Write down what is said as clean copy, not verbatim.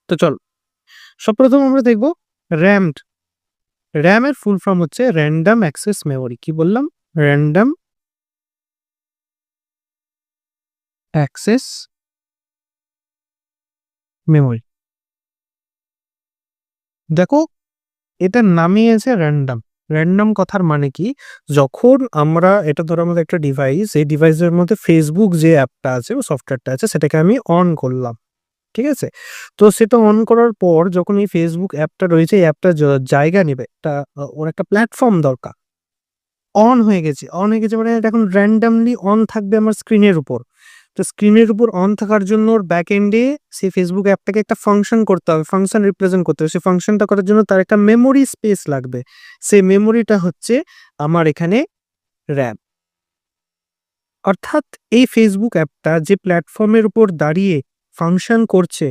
তো চলো, সবপ্রথম আমরা দেখব র্যামড। র্যামের ফুল ফর্ম হচ্ছে র্যান্ডম অ্যাক্সেস মেমোরি। কি বললাম? Random access memory. দেখো, এটার নামই আছে র্যান্ডম। র্যান্ডম কথার মানে কি? যখন আমরা এটা ধরো আমাদের একটা ডিভাইস, এই ডিভাইসের মধ্যে ফেসবুক যে অ্যাপটা আছে বা সফটওয়্যারটা আছে সেটাকে আমি অন করলাম। ঠিক আছে? তো সেটা অন করার পর যখন এই ফেসবুক অ্যাপটা রয়েছে, এই অ্যাপটা জায়গা নেবে, ওর একটা প্ল্যাটফর্ম দরকার। অন হয়ে গেছে। অন হয়ে গেছে মানে এটা এখন randomly অন থাকবে আমার স্ক্রিনের উপর। তো স্ক্রিনের উপর অন থাকার জন্য ওর ব্যাক এন্ডে সেই Facebook অ্যাপটাকে একটা ফাংশন করতে হবে, ফাংশন রিপ্রেজেন্ট করতে হবে। সেই ফাংশনটা করার জন্য তার একটা মেমোরি স্পেস লাগবে। সেই মেমোরিটা হচ্ছে আমার এখানে RAM। অর্থাৎ এই Facebook অ্যাপটা যে প্ল্যাটফর্মের উপর দাঁড়িয়ে ফাংশন করছে